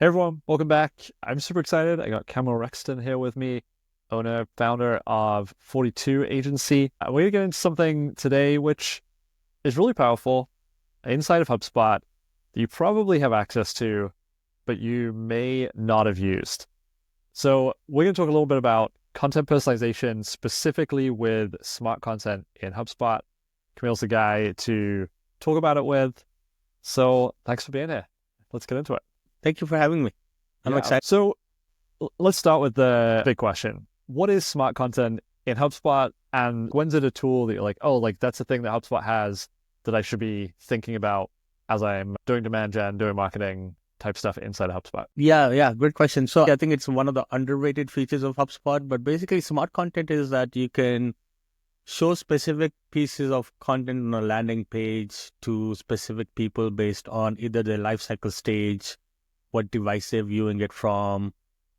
Hey everyone, welcome back. I'm super excited. I got Kamil Rextin here with me, owner, founder of 42 Agency. We're going to get into something today which is really powerful inside of HubSpot that you probably have access to, but you may not have used. So we're going to talk a little bit about content personalization, specifically with smart content in HubSpot. Kamil's the guy to talk about it with. So thanks for being here. Let's get into it. Thank you for having me. I'm excited. So let's start with the big question. What is smart content in HubSpot? And when's it a tool that you're like, oh, like that's a thing that HubSpot has that I should be thinking about as I'm doing demand gen, doing marketing type stuff inside of HubSpot? Yeah, good question. So I think it's one of the underrated features of HubSpot, but basically smart content is that you can show specific pieces of content on a landing page to specific people based on either their lifecycle stage, what device they're viewing it from,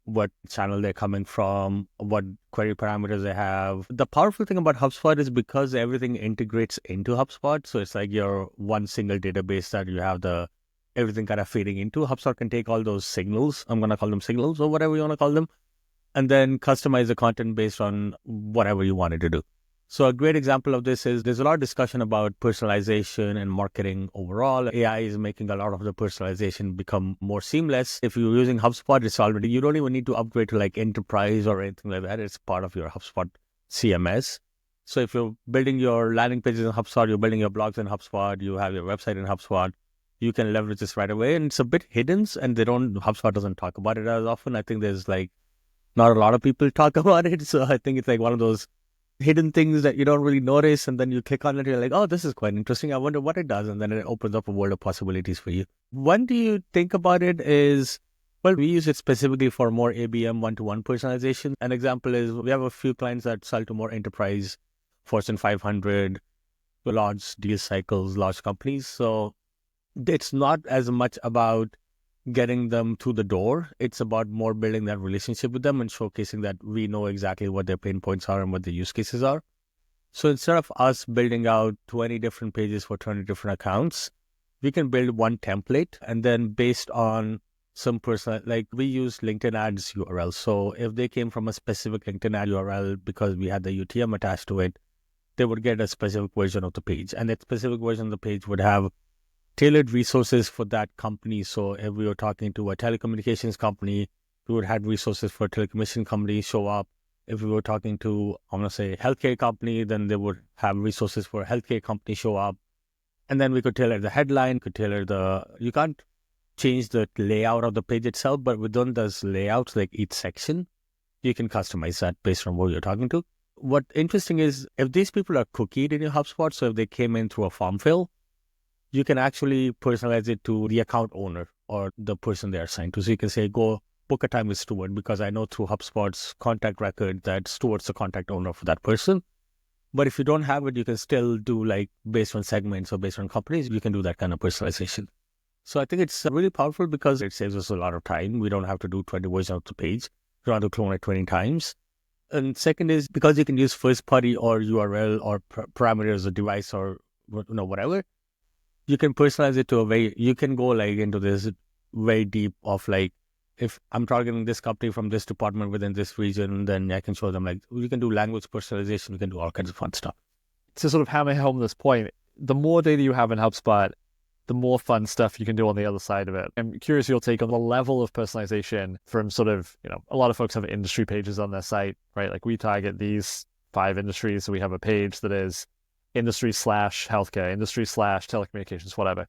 what channel they're coming from, what query parameters they have. The powerful thing about HubSpot is because everything integrates into HubSpot. So it's like your one single database that you have everything kind of feeding into. HubSpot can take all those signals, I'm going to call them signals or whatever you want to call them, and then customize the content based on whatever you want it to do. So a great example of this is there's a lot of discussion about personalization and marketing overall. AI is making a lot of the personalization become more seamless. If you're using HubSpot, you don't even need to upgrade to like enterprise or anything like that. It's part of your HubSpot CMS. So if you're building your landing pages in HubSpot, you're building your blogs in HubSpot, you have your website in HubSpot, you can leverage this right away. And it's a bit hidden and HubSpot doesn't talk about it as often. I think there's like not a lot of people talk about it. So I think it's like one of those hidden things that you don't really notice, and then you click on it, you're like, oh, this is quite interesting. I wonder what it does. And then it opens up a world of possibilities for you. When do you think about it is, well, we use it specifically for more ABM one-to-one personalization. An example is we have a few clients that sell to more enterprise, Fortune 500, large deal cycles, large companies. So it's not as much about getting them through the door. It's about more building that relationship with them and showcasing that we know exactly what their pain points are and what the use cases are. So instead of us building out 20 different pages for 20 different accounts, we can build one template, and then based on some personal, like we use LinkedIn ads URL. So if they came from a specific LinkedIn ad URL because we had the UTM attached to it, they would get a specific version of the page, and that specific version of the page would have tailored resources for that company. So if we were talking to a telecommunications company, we would have resources for a telecommunications company show up. If we were talking to, I'm going to say, healthcare company, then they would have resources for a healthcare company show up. And then we could tailor the headline, you can't change the layout of the page itself, but within those layouts, like each section, you can customize that based on who you're talking to. What interesting is if these people are cookied in your HubSpot, so if they came in through a form fill, you can actually personalize it to the account owner or the person they are assigned to. So you can say, go book a time with Stuart, because I know through HubSpot's contact record that Stuart's the contact owner for that person. But if you don't have it, you can still do like based on segments or based on companies, you can do that kind of personalization. So I think it's really powerful because it saves us a lot of time. We don't have to do 20 versions of the page. We don't have to clone it 20 times. And second is because you can use first party or URL or parameters of device or whatever. You can personalize it to you can go like into this very deep of like, if I'm targeting this company from this department within this region, then I can show them like, you can do language personalization, you can do all kinds of fun stuff. To sort of hammer home this point, the more data you have in HubSpot, the more fun stuff you can do on the other side of it. I'm curious your take on the level of personalization from sort of, a lot of folks have industry pages on their site, right? Like we target these 5 industries. So we have a page that is industry/healthcare, industry/telecommunications, whatever.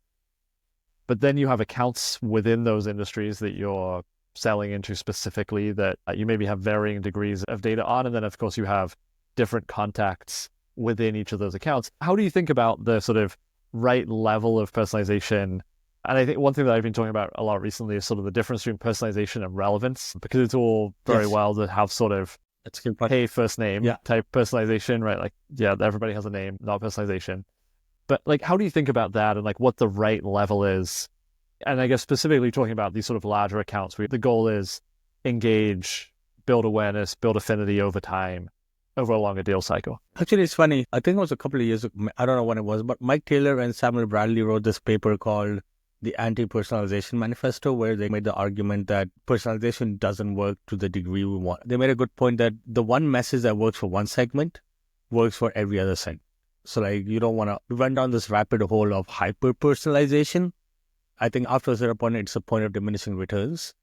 But then you have accounts within those industries that you're selling into specifically that you maybe have varying degrees of data on. And then, of course, you have different contacts within each of those accounts. How do you think about the sort of right level of personalization? And I think one thing that I've been talking about a lot recently is sort of the difference between personalization and relevance, because it's all very well to have sort of hey, first name type personalization, right? Like, yeah, everybody has a name, not personalization. But like, how do you think about that and like what the right level is? And I guess specifically talking about these sort of larger accounts where the goal is engage, build awareness, build affinity over time, over a longer deal cycle. Actually, it's funny. I think it was a couple of years ago, I don't know when it was, but Mike Taylor and Samuel Bradley wrote this paper called the anti-personalization manifesto, where they made the argument that personalization doesn't work to the degree we want. They made a good point that the one message that works for one segment works for every other segment. So like you don't want to run down this rabbit hole of hyper-personalization. I think after a certain point, it's a point of diminishing returns.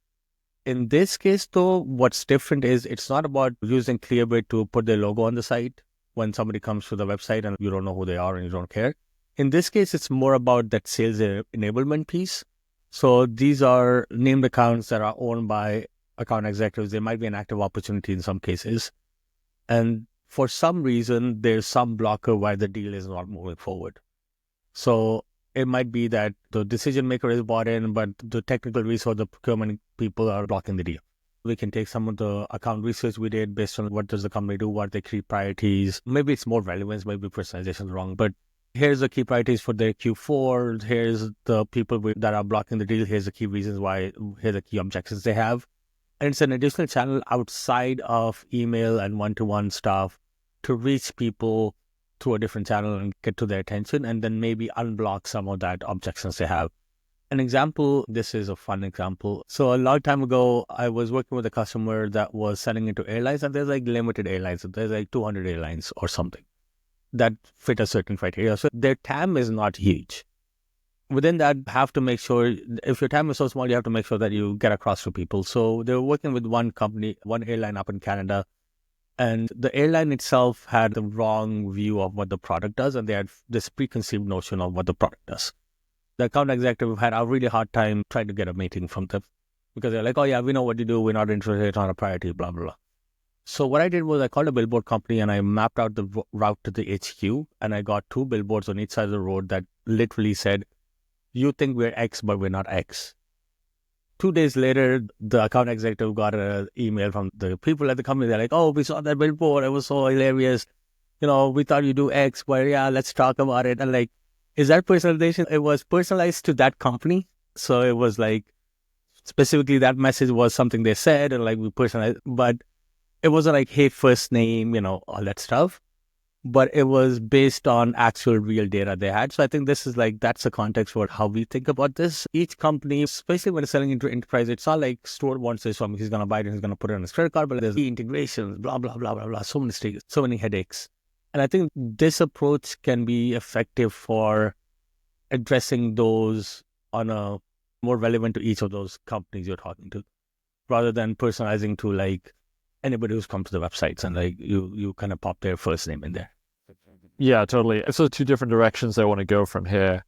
In this case, though, what's different is it's not about using Clearbit to put their logo on the site when somebody comes to the website and you don't know who they are and you don't care. In this case, it's more about that sales enablement piece. So these are named accounts that are owned by account executives. There might be an active opportunity in some cases. And for some reason, there's some blocker why the deal is not moving forward. So it might be that the decision maker is bought in, but the technical resource, the procurement people are blocking the deal. We can take some of the account research we did based on what does the company do, what are their key priorities. Maybe it's more relevance, maybe personalization is wrong, but here's the key priorities for their Q4. Here's the people that are blocking the deal. Here's the key reasons why. Here's the key objections they have. And it's an additional channel outside of email and one-to-one stuff to reach people through a different channel and get to their attention, and then maybe unblock some of that objections they have. An example, this is a fun example. So a long time ago, I was working with a customer that was selling into airlines, and there's like limited airlines. There's like 200 airlines or something that fit a certain criteria. So their TAM is not huge. Within that, have to make sure, if your TAM is so small, you have to make sure that you get across to people. So they were working with one company, one airline up in Canada, and the airline itself had the wrong view of what the product does, and they had this preconceived notion of what the product does. The account executive had a really hard time trying to get a meeting from them because they're like, oh yeah, we know what you do. We're not interested. It's not a priority, blah, blah, blah. So what I did was I called a billboard company and I mapped out the route to the HQ, and I got 2 billboards on each side of the road that literally said, you think we're X, but we're not X. 2 days later, the account executive got an email from the people at the company. They're like, oh, we saw that billboard. It was so hilarious. We thought you do X, but yeah, let's talk about it. And like, is that personalization? It was personalized to that company. So it was like, specifically that message was something they said, and like we personalized, but it wasn't like, hey, first name, all that stuff. But it was based on actual real data they had. So I think this is like, that's the context for how we think about this. Each company, especially when it's selling into enterprise, it's not like Stuart wants this from, he's going to buy it and he's going to put it on his credit card, but there's integrations, blah, blah, blah, blah, blah, so many stages, so many headaches. And I think this approach can be effective for addressing those on a more relevant to each of those companies you're talking to, rather than personalizing to like anybody who's come to the websites and like you kind of pop their first name in there. Yeah, totally. So 2 different directions I want to go from here.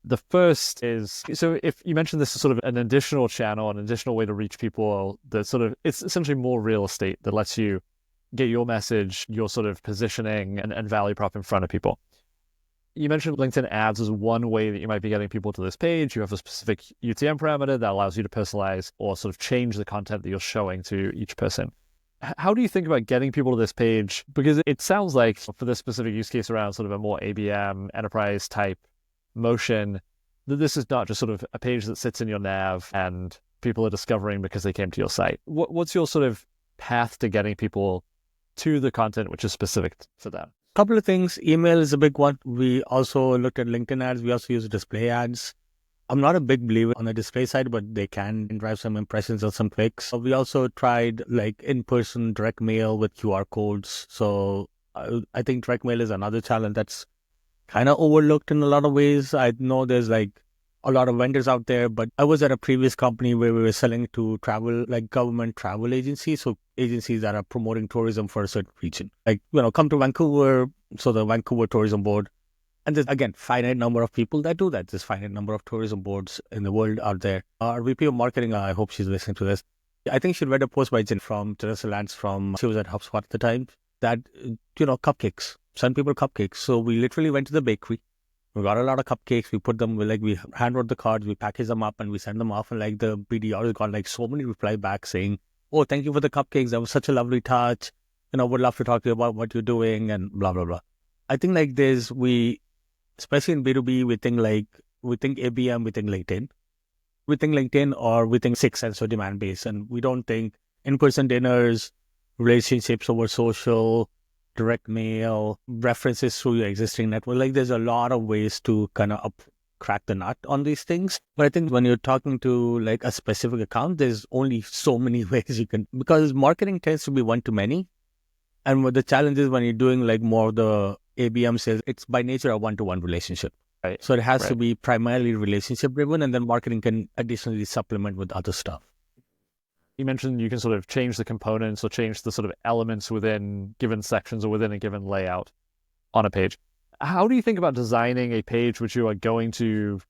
The first is, so if you mentioned this is sort of an additional channel, an additional way to reach people that sort of, it's essentially more real estate that lets you get your message, your sort of positioning and value prop in front of people. You mentioned LinkedIn ads as one way that you might be getting people to this page. You have a specific UTM parameter that allows you to personalize or sort of change the content that you're showing to each person. How do you think about getting people to this page? Because it sounds like for this specific use case around sort of a more ABM enterprise type motion, that this is not just sort of a page that sits in your nav and people are discovering because they came to your site. What's your sort of path to getting people to the content which is specific for them? Couple of things. Email is a big one. We also looked at LinkedIn ads. We also use display ads. I'm not a big believer on the display side, but they can drive some impressions or some clicks. We also tried like in-person direct mail with QR codes. So I think direct mail is another challenge that's kind of overlooked in a lot of ways. I know there's like a lot of vendors out there, but I was at a previous company where we were selling to travel, like government travel agencies. So agencies that are promoting tourism for a certain region, like, come to Vancouver. So the Vancouver Tourism Board. And there's, again, finite number of people that do that. There's finite number of tourism boards in the world out there. Our VP of marketing, I hope she's listening to this. I think she read a post by Jen from Teresa Lance she was at HubSpot at the time, that, cupcakes, send people cupcakes. So we literally went to the bakery. We got a lot of cupcakes. We put them, we handwrote the cards, we package them up and we send them off. And like the BDR has got like so many reply back saying, oh, thank you for the cupcakes. That was such a lovely touch. Would love to talk to you about what you're doing and blah, blah, blah. I think like especially in B2B, we think ABM, we think LinkedIn. We think LinkedIn or we think 6 Sense or demand base. And we don't think in-person dinners, relationships over social, direct mail, references through your existing network. Like there's a lot of ways to kind of crack the nut on these things. But I think when you're talking to like a specific account, there's only so many ways you can, because marketing tends to be one to many. And what the challenge is when you're doing like more of the ABM sales, it's by nature a one-to-one relationship. Right. So it has to be primarily relationship driven, and then marketing can additionally supplement with other stuff. You mentioned you can sort of change the components or change the sort of elements within given sections or within a given layout on a page. How do you think about designing a page which you are going to,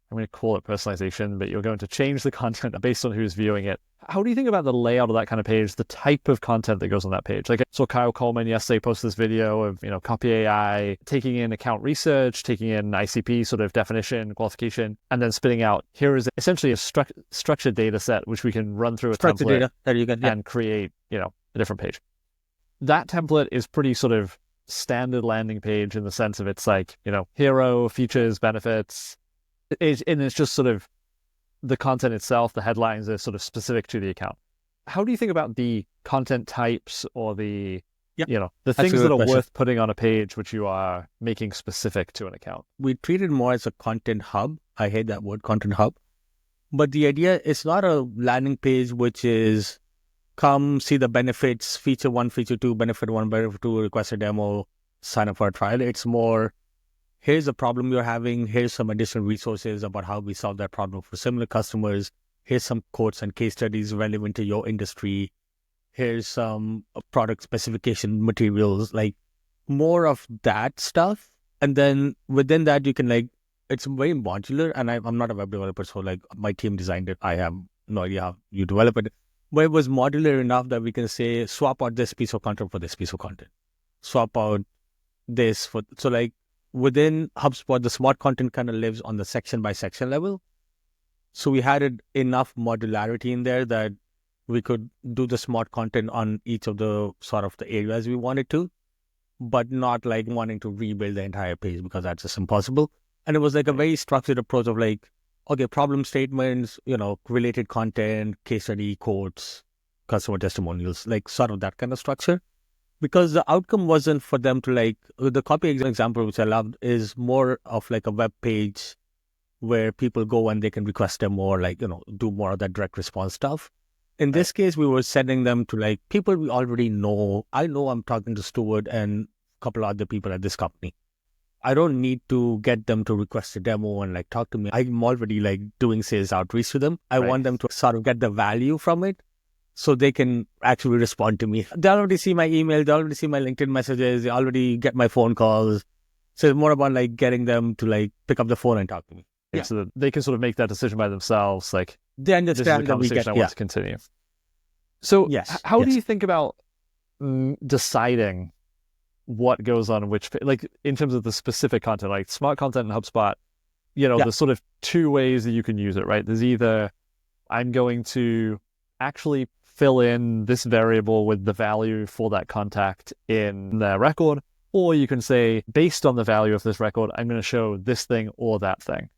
I'm going to call it personalization, but you're going to change the content based on who's viewing it? How do you think about the layout of that kind of page, the type of content that goes on that page? Like I saw Kyle Coleman yesterday post this video of, copy AI, taking in account research, taking in ICP sort of definition, qualification, and then spitting out, here is essentially a structured data set, which we can run through a structured template data that you can, and create, a different page. That template is pretty sort of standard landing page in the sense of it's like, hero, features, benefits, and it's just sort of the content itself, the headlines are sort of specific to the account. How do you think about the content types or the things that are worth putting on a page which you are making specific to an account? We treat it more as a content hub. I hate that word, content hub. But the idea is not a landing page which is come see the benefits, feature 1, feature 2, benefit 1, benefit 2, request a demo, sign up for a trial. It's more, here's a problem you're having. Here's some additional resources about how we solve that problem for similar customers. Here's some quotes and case studies relevant to your industry. Here's some product specification materials, like more of that stuff. And then within that, you can it's very modular. And I'm not a web developer, so my team designed it. I have no idea how you develop it. But it was modular enough that we can say, swap out this piece of content for this piece of content. Swap out this for, within HubSpot, the smart content kind of lives on the section by section level. So we had enough modularity in there that we could do the smart content on each of the sort of the areas we wanted to, but not wanting to rebuild the entire page because that's just impossible. And it was a very structured approach of okay, problem statements, related content, case study, quotes, customer testimonials, sort of that kind of structure. Because the outcome wasn't for them to the copy example, which I loved, is more of a web page where people go and they can request them more, do more of that direct response stuff. In this case, we were sending them to people we already know. I know I'm talking to Stuart and a couple of other people at this company. I don't need to get them to request a demo and talk to me. I'm already doing sales outreach to them. I want them to sort of get the value from it, so they can actually respond to me. They already see my email, they already see my LinkedIn messages, they already get my phone calls. So it's more about getting them to pick up the phone and talk to me. Yeah. So that they can sort of make that decision by themselves. They understand this is a conversation I want to continue. So how do you think about deciding what goes on which, in terms of the specific content, smart content in HubSpot, there's sort of two ways that you can use it, right? There's either I'm going to actually fill in this variable with the value for that contact in their record, or you can say, based on the value of this record, I'm going to show this thing or that thing.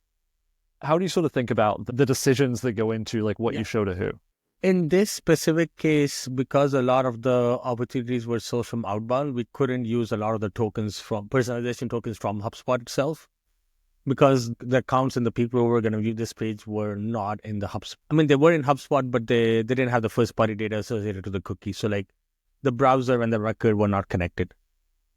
How do you sort of think about the decisions that go into what you show to who? In this specific case, because a lot of the opportunities were sourced from outbound, we couldn't use a lot of the tokens from personalization tokens from HubSpot itself, because the accounts and the people who were going to view this page were not in the HubSpot. I mean, they were in HubSpot, but they didn't have the first party data associated to the cookie. So the browser and the record were not connected.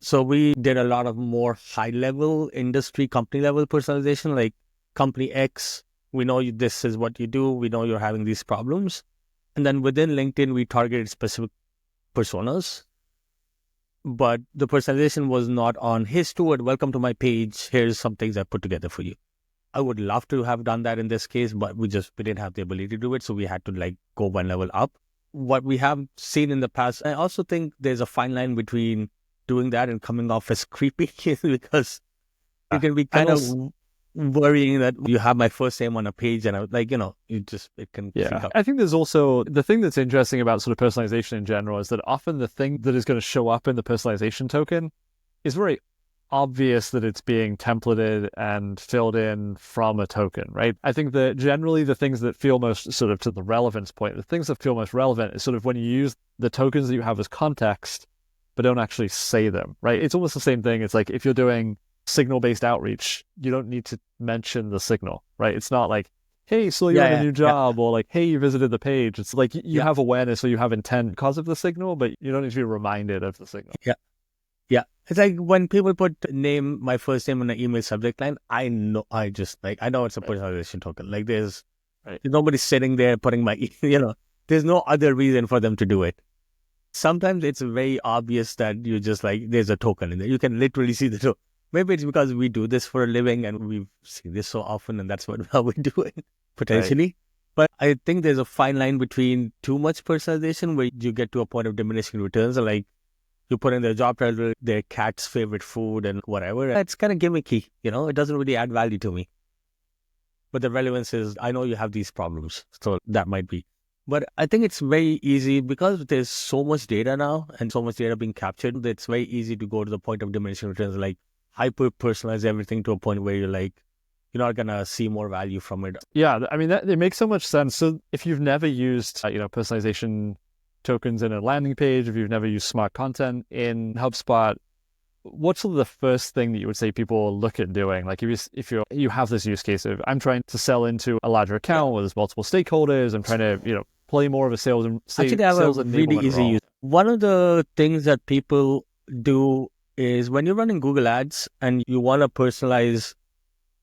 So we did a lot of more high level industry company level personalization, company X, we know this is what you do. We know you're having these problems. And then within LinkedIn, we targeted specific personas. But the personalization was not on, hey, Stuart, welcome to my page. Here's some things I put together for you. I would love to have done that in this case, but we didn't have the ability to do it. So we had to go one level up. What we have seen in the past, I also think there's a fine line between doing that and coming off as creepy because you can be kind of worrying that you have my first name on a page and it can freak out. I think there's also the thing that's interesting about sort of personalization in general is that often the thing that is going to show up in the personalization token is very obvious that it's being templated and filled in from a token, right? I think that generally the things that feel most sort of to the relevance point, the things that feel most relevant is sort of when you use the tokens that you have as context, but don't actually say them, right? It's almost the same thing. It's if you're doing signal-based outreach, you don't need to mention the signal, right? It's not like, hey, so you're on a new Yeah. job, or like, hey, you visited the page. It's like you Yeah. have awareness or you have intent because of the signal, but you don't need to be reminded of the signal. Yeah. It's like when people put my first name in an email subject line, I know it's a personalization token. Like there's nobody sitting there putting there's no other reason for them to do it. Sometimes it's very obvious that you just like, there's a token in there. You can literally see the token. Maybe it's because we do this for a living and we've seen this so often and that's how we do it, potentially. Right. But I think there's a fine line between too much personalization where you get to a point of diminishing returns. Like you put in their job title, their cat's favorite food and whatever. It's kind of gimmicky, it doesn't really add value to me. But the relevance is, I know you have these problems. So that might be. But I think it's very easy because there's so much data now and so much data being captured. It's very easy to go to the point of diminishing returns, like hyper personalize everything to a point where you're like, you're not going to see more value from it. Yeah, I mean, it makes so much sense. So if you've never used, personalization tokens in a landing page, if you've never used smart content in HubSpot, what's sort of the first thing that you would say people look at doing? Like if you have this use case of, I'm trying to sell into a larger account where there's multiple stakeholders, I'm trying to, play more of a sales and actually, I have a really easy use. One of the things that people do is when you're running Google Ads and you want to personalize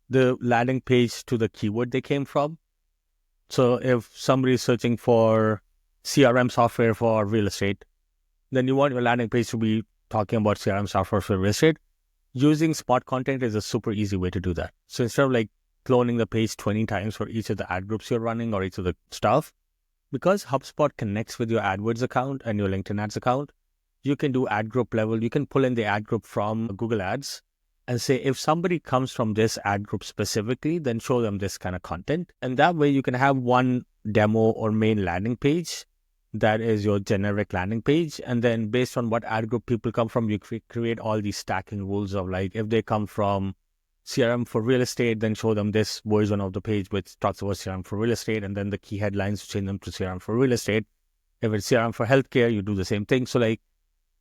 the landing page to the keyword they came from. So if somebody is searching for CRM software for real estate, then you want your landing page to be talking about CRM software for real estate. Using spot content is a super easy way to do that. So instead of like cloning the page 20 times for each of the ad groups you're running or each of the stuff, because HubSpot connects with your AdWords account and your LinkedIn Ads account, you can do ad group level. You can pull in the ad group from Google Ads and say, if somebody comes from this ad group specifically, then show them this kind of content. And that way you can have one demo or main landing page that is your generic landing page. And then based on what ad group people come from, you create all these stacking rules of like, if they come from CRM for real estate, then show them this version of the page which talks about CRM for real estate, and then the key headlines, change them to CRM for real estate. If it's CRM for healthcare, you do the same thing. So like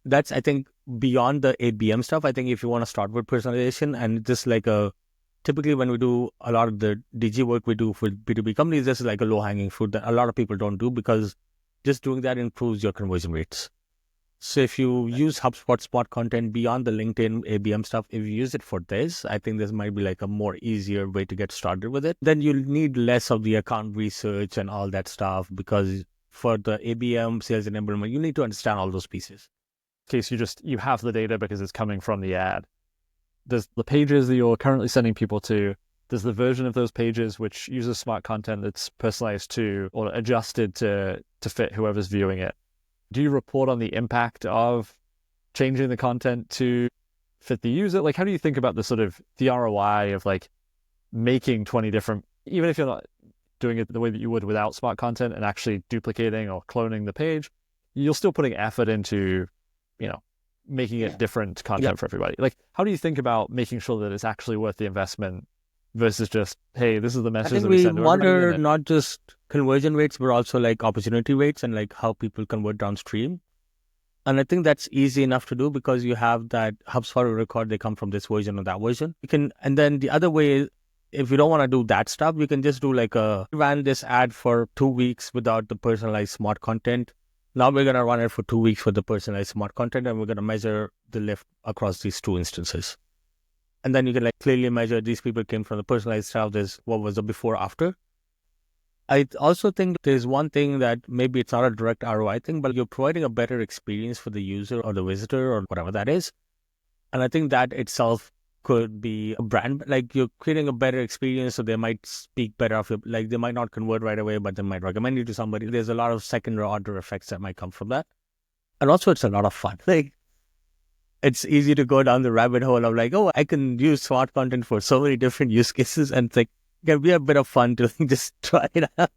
that's, I think, beyond the ABM stuff. I think if you want to start with personalization and just like typically when we do a lot of the DG work we do for B2B companies, this is like a low hanging fruit that a lot of people don't do because just doing that improves your conversion rates. So if you use HubSpot spot content beyond the LinkedIn ABM stuff, if you use it for this, I think this might be like a more easier way to get started with it. Then you'll need less of the account research and all that stuff because for the ABM sales enablement, you need to understand all those pieces. In case you have the data because it's coming from the ad. There's the pages that you're currently sending people to. There's the version of those pages which uses smart content that's personalized to or adjusted to fit whoever's viewing it. Do you report on the impact of changing the content to fit the user? Like, how do you think about the ROI of like making 20 different, even if you're not doing it the way that you would without smart content and actually duplicating or cloning the page, you're still putting effort into, making it different content for everybody. Like, how do you think about making sure that it's actually worth the investment versus just, hey, this is the message that we send to everybody? I think we monitor not just conversion rates, but also like opportunity rates and like how people convert downstream. And I think that's easy enough to do because you have that HubSpot record, they come from this version or that version. And then the other way, if you don't want to do that stuff, you can just do like ran this ad for 2 weeks without the personalized smart content. Now we're going to run it for 2 weeks for the personalized smart content, and we're going to measure the lift across these two instances. And then you can like clearly measure these people came from the personalized stuff. There's what was the before after. I also think there's one thing that maybe it's not a direct ROI thing, but you're providing a better experience for the user or the visitor or whatever that is. And I think that itself could be a brand, like you're creating a better experience. So they might speak better of you. Like they might not convert right away, but they might recommend you to somebody. There's a lot of second order effects that might come from that. And also it's a lot of fun. Like it's easy to go down the rabbit hole of like, oh, I can use smart content for so many different use cases. And it's like, it can be a bit of fun to just try it out.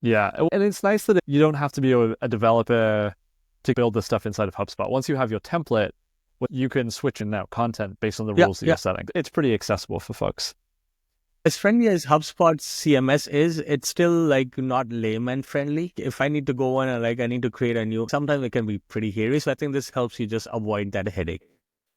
Yeah. And it's nice that you don't have to be a developer to build this stuff inside of HubSpot. Once you have your template, you can switch in now content based on the rules that you're setting. It's pretty accessible for folks. As friendly as HubSpot's CMS is, it's still like not layman friendly. If I need to go on and like I need to create a new, sometimes it can be pretty hairy. So I think this helps you just avoid that headache.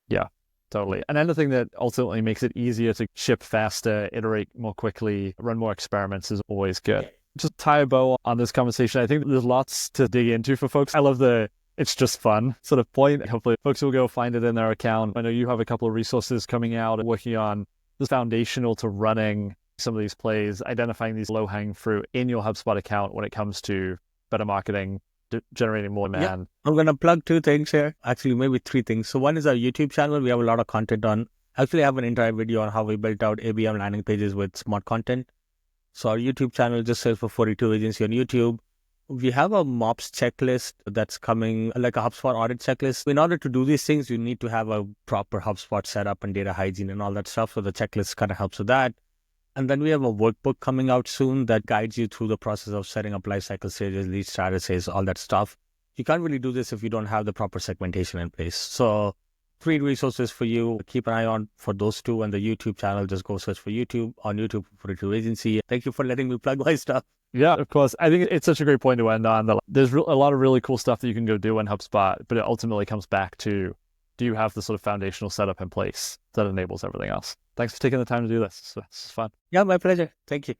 Yeah. Totally. And anything that ultimately makes it easier to ship faster, iterate more quickly, run more experiments is always good. Just tie a bow on this conversation. I think there's lots to dig into for folks. I love the it's just fun sort of point. Hopefully folks will go find it in their account. I know you have a couple of resources coming out working on this foundational to running some of these plays, identifying these low-hanging fruit in your HubSpot account when it comes to better marketing, generating more demand. I'm going to plug 2 things here. Actually, maybe 3 things. So one is our YouTube channel. We have a lot of content on. Actually, I have an entire video on how we built out ABM landing pages with smart content. So our YouTube channel just search for 42 Agency on YouTube. We have a MOPS checklist that's coming, like a HubSpot audit checklist. In order to do these things, you need to have a proper HubSpot setup and data hygiene and all that stuff. So the checklist kind of helps with that. And then we have a workbook coming out soon that guides you through the process of setting up lifecycle stages, lead statuses, all that stuff. You can't really do this if you don't have the proper segmentation in place. So 3 resources for you. Keep an eye on for those 2, and the YouTube channel. Just go search for YouTube on YouTube for 42 Agency. Thank you for letting me plug my stuff. Yeah, of course. I think it's such a great point to end on. There's a lot of really cool stuff that you can go do in HubSpot, but it ultimately comes back to, do you have the sort of foundational setup in place that enables everything else? Thanks for taking the time to do this. It's fun. Yeah, my pleasure. Thank you.